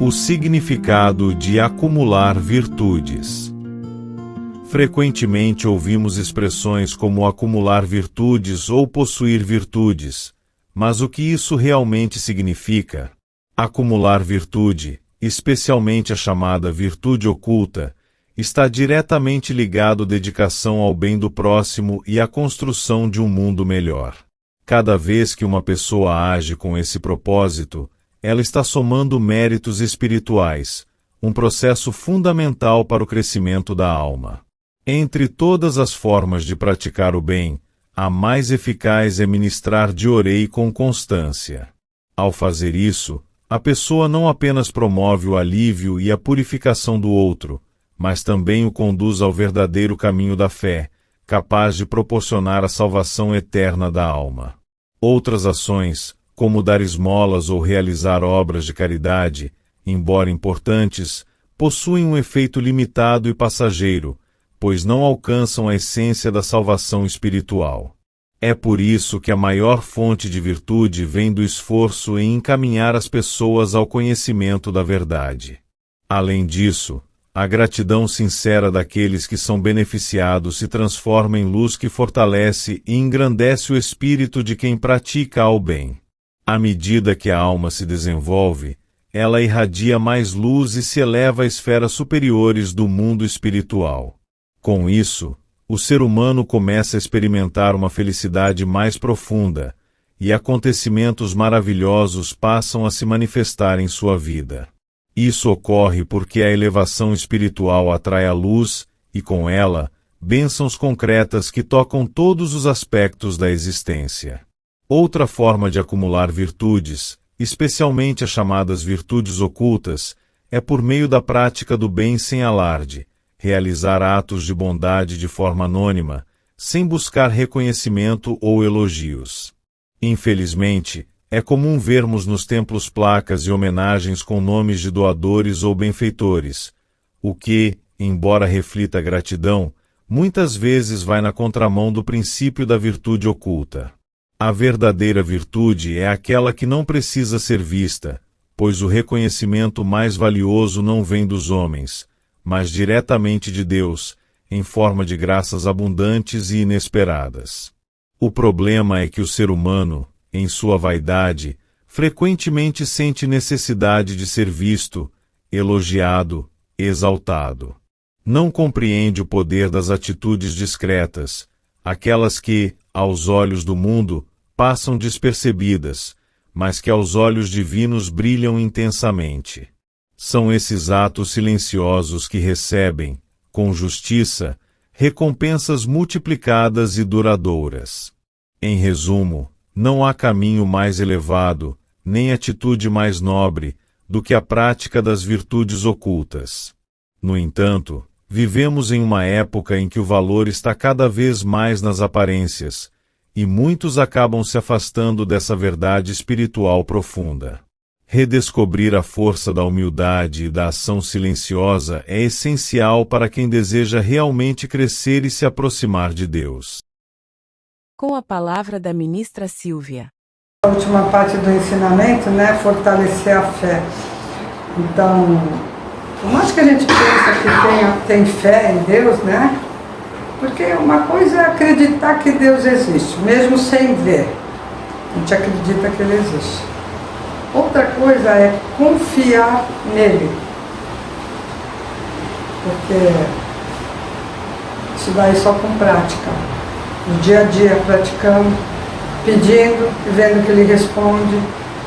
O significado de acumular virtudes. Frequentemente ouvimos expressões como acumular virtudes ou possuir virtudes, mas o que isso realmente significa? Acumular virtude, especialmente a chamada virtude oculta, está diretamente ligado à dedicação ao bem do próximo e à construção de um mundo melhor. Cada vez que uma pessoa age com esse propósito, ela está somando méritos espirituais, um processo fundamental para o crescimento da alma. Entre todas as formas de praticar o bem, a mais eficaz é ministrar de orei com constância. Ao fazer isso, a pessoa não apenas promove o alívio e a purificação do outro, mas também o conduz ao verdadeiro caminho da fé, capaz de proporcionar a salvação eterna da alma. Outras ações, como dar esmolas ou realizar obras de caridade, embora importantes, possuem um efeito limitado e passageiro, pois não alcançam a essência da salvação espiritual. É por isso que a maior fonte de virtude vem do esforço em encaminhar as pessoas ao conhecimento da verdade. Além disso, a gratidão sincera daqueles que são beneficiados se transforma em luz que fortalece e engrandece o espírito de quem pratica o bem. À medida que a alma se desenvolve, ela irradia mais luz e se eleva a esferas superiores do mundo espiritual. Com isso, o ser humano começa a experimentar uma felicidade mais profunda, e acontecimentos maravilhosos passam a se manifestar em sua vida. Isso ocorre porque a elevação espiritual atrai a luz, e com ela, bênçãos concretas que tocam todos os aspectos da existência. Outra forma de acumular virtudes, especialmente as chamadas virtudes ocultas, é por meio da prática do bem sem alarde, realizar atos de bondade de forma anônima, sem buscar reconhecimento ou elogios. Infelizmente, é comum vermos nos templos placas e homenagens com nomes de doadores ou benfeitores, o que, embora reflita gratidão, muitas vezes vai na contramão do princípio da virtude oculta. A verdadeira virtude é aquela que não precisa ser vista, pois o reconhecimento mais valioso não vem dos homens, mas diretamente de Deus, em forma de graças abundantes e inesperadas. O problema é que o ser humano, em sua vaidade, frequentemente sente necessidade de ser visto, elogiado, exaltado. Não compreende o poder das atitudes discretas, aquelas que, aos olhos do mundo, passam despercebidas, mas que aos olhos divinos brilham intensamente. São esses atos silenciosos que recebem, com justiça, recompensas multiplicadas e duradouras. Em resumo, não há caminho mais elevado, nem atitude mais nobre, do que a prática das virtudes ocultas. No entanto, vivemos em uma época em que o valor está cada vez mais nas aparências, e muitos acabam se afastando dessa verdade espiritual profunda. Redescobrir a força da humildade e da ação silenciosa é essencial para quem deseja realmente crescer e se aproximar de Deus. Com a palavra da ministra Silvia. A última parte do ensinamento, fortalecer a fé. Então, por mais que a gente pense que tem fé em Deus, porque uma coisa é acreditar que Deus existe, mesmo sem ver. A gente acredita que Ele existe. Outra coisa é confiar nele. Porque isso daí só com prática. No dia a dia, praticando, pedindo e vendo que Ele responde,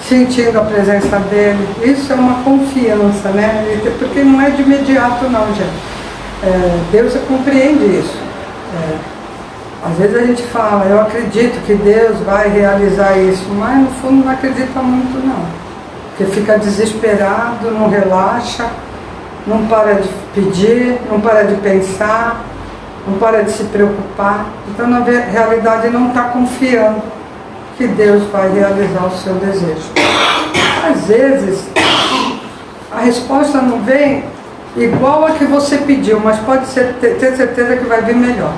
sentindo a presença dEle. Isso é uma confiança, Porque não é de imediato não, gente. Deus compreende isso. Às vezes a gente fala, eu acredito que Deus vai realizar isso, mas no fundo não acredita muito não. Porque fica desesperado, não relaxa, não para de pedir, não para de pensar, não para de se preocupar. Então na realidade não está confiando que Deus vai realizar o seu desejo. Às vezes a resposta não vem igual a que você pediu, mas pode ter certeza que vai vir melhor.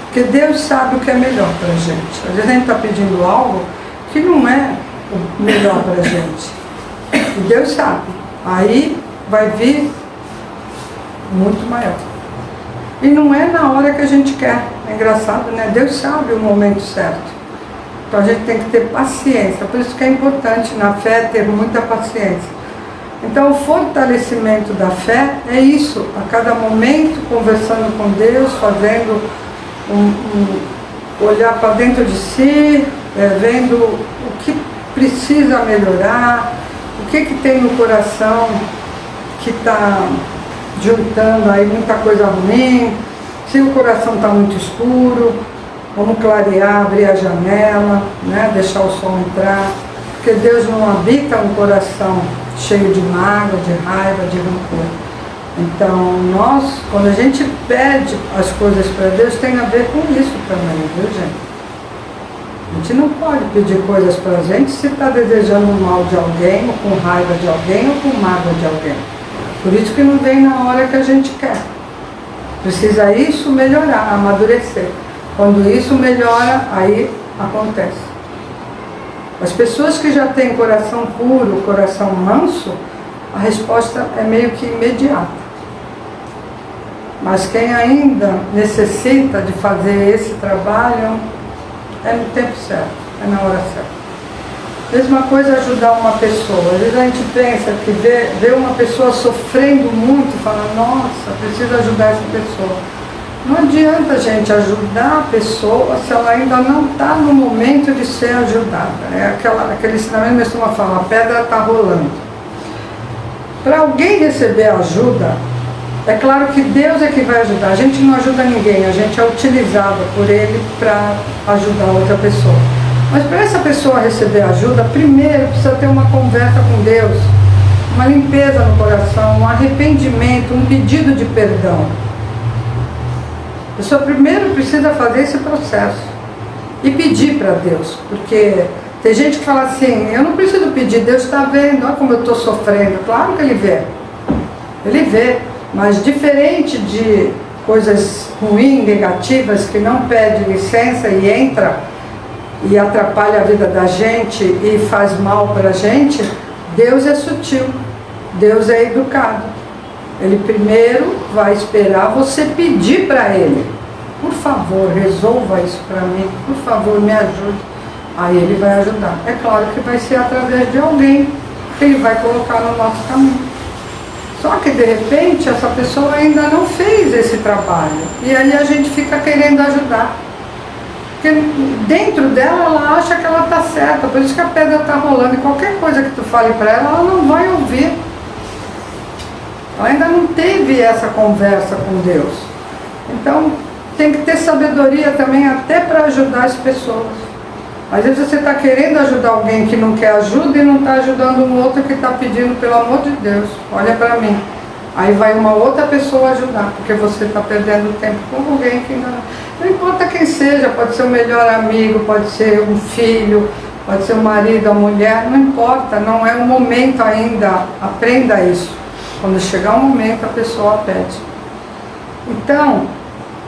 Porque Deus sabe o que é melhor para a gente. Às vezes a gente está pedindo algo que não é o melhor para a gente. E Deus sabe. Aí vai vir muito maior. E não é na hora que a gente quer. É engraçado, né? Deus sabe o momento certo. Então a gente tem que ter paciência. Por isso que é importante na fé ter muita paciência. Então o fortalecimento da fé é isso. A cada momento conversando com Deus, fazendo olhar para dentro de si, vendo o que precisa melhorar, o que tem no coração que está juntando aí muita coisa ruim. Se o coração está muito escuro, vamos clarear, abrir a janela, né? Deixar o sol entrar, porque Deus não habita um coração cheio de mágoa, de raiva, de rancor. Então nós, quando a gente pede as coisas para Deus, tem a ver com isso também, viu, gente? A gente não pode pedir coisas para a gente se está desejando o mal de alguém, ou com raiva de alguém, ou com mágoa de alguém. Por isso que não vem na hora que a gente quer. Precisa isso melhorar, amadurecer. Quando isso melhora, aí acontece. As pessoas que já têm coração puro, coração manso, a resposta é meio que imediata. Mas quem ainda necessita de fazer esse trabalho, é no tempo certo, é na hora certa. Mesma coisa ajudar uma pessoa. Às vezes a gente pensa que vê uma pessoa sofrendo muito e fala, nossa, preciso ajudar essa pessoa. Não adianta a gente ajudar a pessoa se ela ainda não está no momento de ser ajudada. É aquele ensinamento que costuma falar, a pedra está rolando. Para alguém receber ajuda, é claro que Deus é que vai ajudar. A gente não ajuda ninguém, a gente é utilizado por Ele para ajudar outra pessoa. Mas para essa pessoa receber ajuda, primeiro precisa ter uma conversa com Deus, uma limpeza no coração, um arrependimento, um pedido de perdão. A pessoa primeiro precisa fazer esse processo e pedir para Deus, porque tem gente que fala assim, eu não preciso pedir, Deus está vendo, olha como eu estou sofrendo. Claro que Ele vê, mas diferente de coisas ruins, negativas, que não pede licença e entra e atrapalha a vida da gente e faz mal para a gente, Deus é sutil, Deus é educado. Ele primeiro vai esperar você pedir para Ele, por favor, resolva isso para mim, por favor, me ajude. Aí Ele vai ajudar. É claro que vai ser através de alguém que Ele vai colocar no nosso caminho. Só que de repente essa pessoa ainda não fez esse trabalho, e aí a gente fica querendo ajudar. Porque dentro dela ela acha que ela está certa, por isso que a pedra está rolando, e qualquer coisa que tu fale para ela, ela não vai ouvir. Ela ainda não teve essa conversa com Deus. Então tem que ter sabedoria também até para ajudar as pessoas. Às vezes você está querendo ajudar alguém que não quer ajuda e não está ajudando um outro que está pedindo, pelo amor de Deus, olha para mim. Aí vai uma outra pessoa ajudar, porque você está perdendo tempo com alguém que não importa quem seja, pode ser o melhor amigo, pode ser um filho, pode ser o marido, a mulher, não importa, não é o momento ainda, aprenda isso. Quando chegar o momento, a pessoa pede. Então,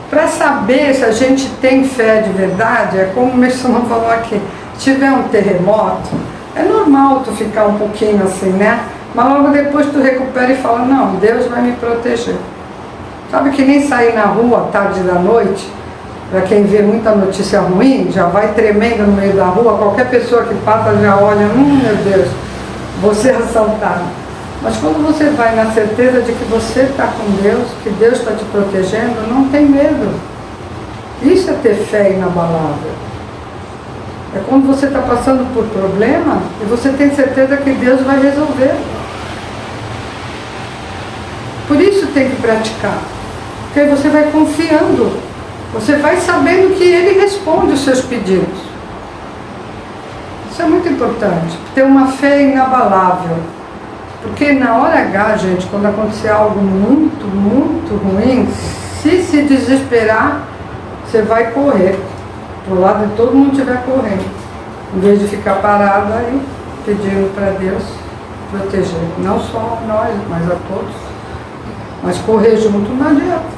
para saber se a gente tem fé de verdade, é como o Merson falou aqui, se tiver um terremoto, é normal tu ficar um pouquinho assim, né? Mas logo depois tu recupera e fala, não, Deus vai me proteger. Sabe que nem sair na rua tarde da noite, para quem vê muita notícia ruim, já vai tremendo no meio da rua, qualquer pessoa que passa já olha, meu Deus, vou ser assaltado. Mas quando você vai na certeza de que você está com Deus, que Deus está te protegendo, não tem medo. Isso é ter fé inabalável. É quando você está passando por problema e você tem certeza que Deus vai resolver. Por isso tem que praticar. Porque aí você vai confiando. Você vai sabendo que Ele responde os seus pedidos. Isso é muito importante. Ter uma fé inabalável. Porque na hora H, gente, quando acontecer algo muito, muito ruim, se desesperar, você vai correr pro lado de todo mundo estiver correndo, em vez de ficar parado aí, pedindo para Deus proteger, não só nós, mas a todos. Mas correr junto não adianta.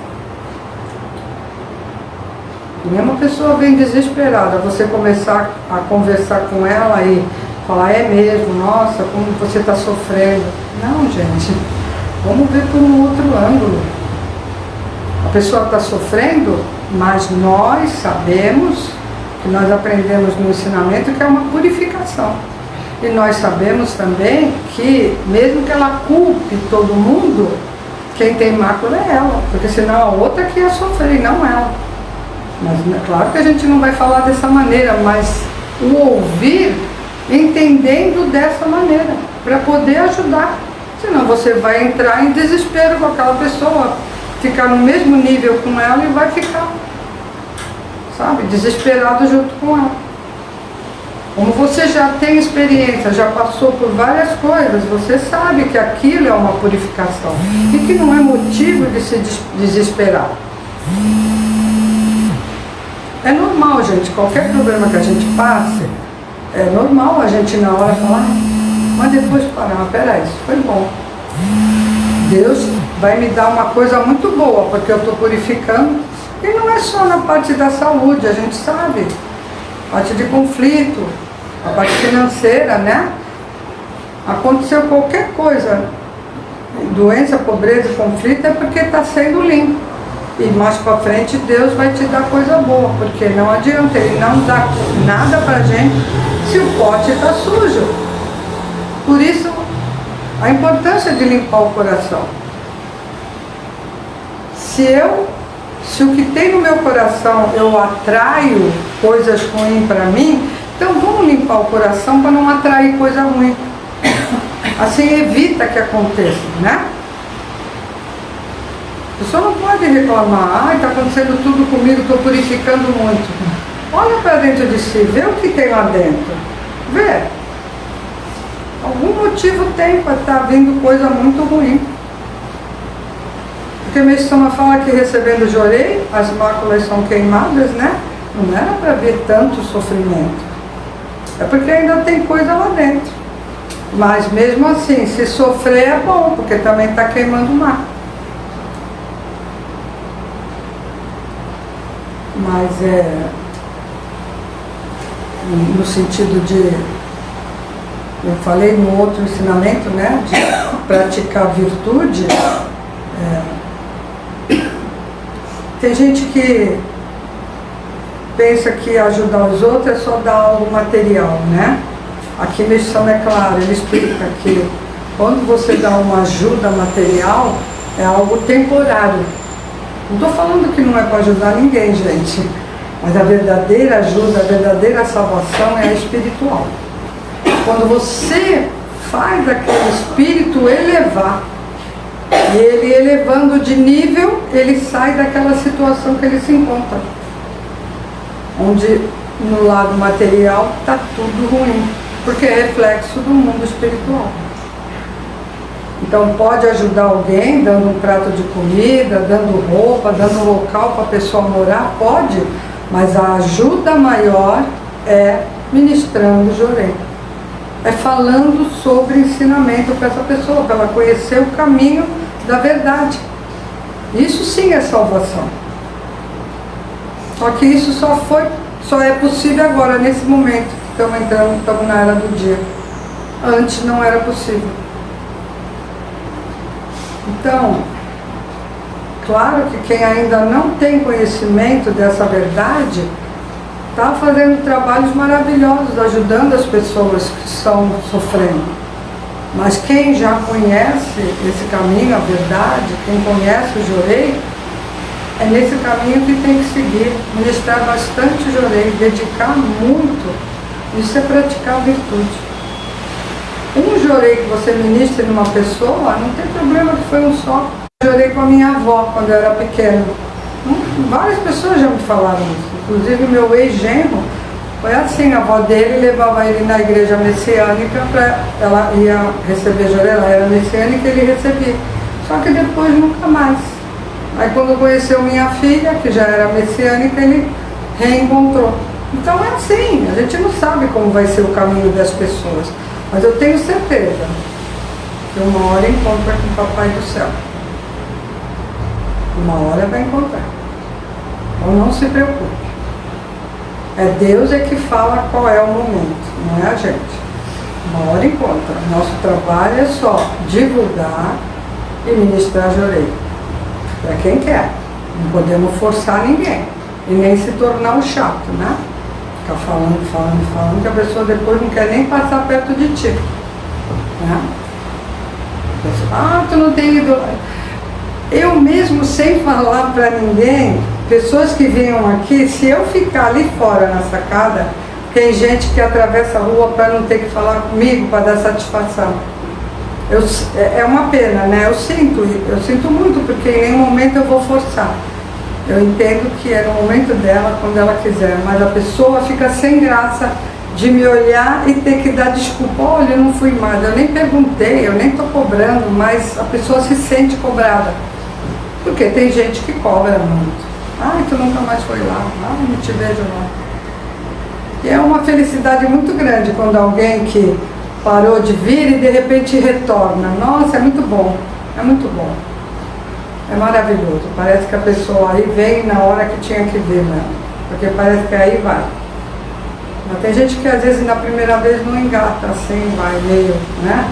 E uma pessoa vem desesperada, você começar a conversar com ela e falar, é mesmo, nossa, como você está sofrendo. Não, gente, vamos ver por um outro ângulo. A pessoa está sofrendo, mas nós sabemos, que nós aprendemos no ensinamento, que é uma purificação. E nós sabemos também que, mesmo que ela culpe todo mundo, quem tem mácula é ela, porque senão a outra que ia sofrer, e não ela. Mas claro que a gente não vai falar dessa maneira, mas o ouvir entendendo dessa maneira, para poder ajudar. Senão você vai entrar em desespero com aquela pessoa, ficar no mesmo nível com ela e vai ficar, sabe, desesperado junto com ela. Como você já tem experiência, já passou por várias coisas, você sabe que aquilo é uma purificação e que não é motivo de se desesperar. É normal, gente, qualquer problema que a gente passe, é normal a gente na hora falar, mas depois parar, peraí, isso foi bom. Deus vai me dar uma coisa muito boa, porque eu estou purificando. E não é só na parte da saúde, a gente sabe. Parte de conflito, a parte financeira, né? Aconteceu qualquer coisa, doença, pobreza, conflito, é porque está sendo limpo. E mais para frente Deus vai te dar coisa boa, porque não adianta, Ele não dá nada para a gente se o pote está sujo. Por isso, a importância de limpar o coração. Se o que tem no meu coração eu atraio coisas ruins para mim, então vamos limpar o coração para não atrair coisa ruim. Assim evita que aconteça, né? A pessoa não pode reclamar, está acontecendo tudo comigo, estou purificando muito. Olha para dentro de si, vê o que tem lá dentro. Vê. Algum motivo tem para estar vindo coisa muito ruim. Porque meu estômago fala que recebendo jorei, as máculas são queimadas, né? Não era para ver tanto sofrimento. É porque ainda tem coisa lá dentro. Mas mesmo assim, se sofrer é bom, porque também está queimando mar. Mas no sentido de, eu falei no outro ensinamento, né, de praticar virtude, tem gente que pensa que ajudar os outros é só dar algo material, né? Aqui na lição é claro, ele explica que quando você dá uma ajuda material, é algo temporário. Não estou falando que não é para ajudar ninguém, gente, mas a verdadeira ajuda, a verdadeira salvação é a espiritual. Quando você faz aquele espírito elevar, e ele elevando de nível, ele sai daquela situação que ele se encontra, onde no lado material está tudo ruim, porque é reflexo do mundo espiritual. Então pode ajudar alguém dando um prato de comida, dando roupa, dando um local para a pessoa morar, pode, mas a ajuda maior é ministrando jorei. É falando sobre ensinamento para essa pessoa, para ela conhecer o caminho da verdade. Isso sim é salvação. Só que isso só é possível agora, nesse momento que estamos na era do dia. Antes não era possível. Então, claro que quem ainda não tem conhecimento dessa verdade está fazendo trabalhos maravilhosos, ajudando as pessoas que estão sofrendo. Mas quem já conhece esse caminho, a verdade, quem conhece o jorei, é nesse caminho que tem que seguir, ministrar bastante jorei, dedicar muito. Isso é praticar virtude. Um jorei que você ministra numa pessoa, não tem problema que foi um só. Eu jorei com a minha avó quando eu era pequena. Várias pessoas já me falaram isso. Inclusive meu ex-genro, foi assim, a avó dele levava ele na igreja messiânica, ela ia receber jorei, ela era messiânica e ele recebia. Só que depois nunca mais. Aí quando conheceu minha filha, que já era messiânica, ele reencontrou. Então é assim, a gente não sabe como vai ser o caminho das pessoas. Mas eu tenho certeza que uma hora encontra com o Papai do Céu. Uma hora vai encontrar. Então não se preocupe. É Deus que fala qual é o momento, não é a gente. uma hora encontra. Nosso trabalho é só divulgar e ministrar Jorei. Para quem quer. Não podemos forçar ninguém. E nem se tornar um chato, né? Ficar falando, que a pessoa depois não quer nem passar perto de ti. Né? A pessoa, tu não tem ido. Eu mesmo, sem falar para ninguém, pessoas que venham aqui, se eu ficar ali fora na sacada, tem gente que atravessa a rua para não ter que falar comigo, para dar satisfação. É uma pena, né? Eu sinto muito, porque em nenhum momento eu vou forçar. Eu entendo que é no momento dela, quando ela quiser, mas a pessoa fica sem graça de me olhar e ter que dar desculpa. Olha, eu não fui mais, eu nem perguntei, eu nem estou cobrando, mas a pessoa se sente cobrada. Porque tem gente que cobra muito. Ai, tu nunca mais foi lá, ai, não te vejo lá. E é uma felicidade muito grande quando alguém que parou de vir e de repente retorna. Nossa, é muito bom, é muito bom. É maravilhoso. Parece que a pessoa aí vem na hora que tinha que vir mesmo. Porque parece que aí vai. Mas tem gente que às vezes na primeira vez não engata assim, vai meio, né?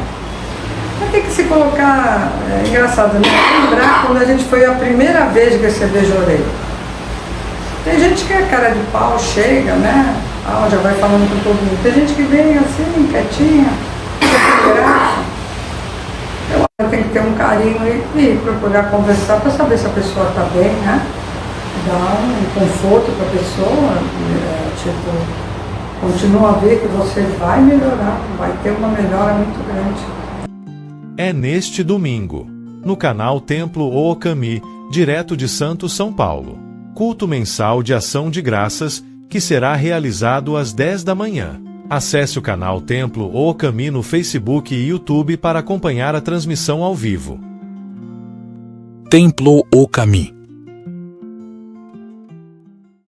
Mas tem que se colocar, é engraçado, né? Lembrar quando a gente foi a primeira vez receber Jorei. Tem gente que é cara de pau, chega, né? Já vai falando com todo mundo. Tem gente que vem assim, quietinha, fica sem graça. Eu acho que tem que ter um carinho e procurar conversar para saber se a pessoa está bem, né? Dar um conforto para a pessoa, continua a ver que você vai melhorar, vai ter uma melhora muito grande. É neste domingo, no canal Templo Ookami, direto de Santos, São Paulo. Culto mensal de ação de graças, que será realizado às 10 da manhã. Acesse o canal Templo Ookami no Facebook e YouTube para acompanhar a transmissão ao vivo. Templo Ookami.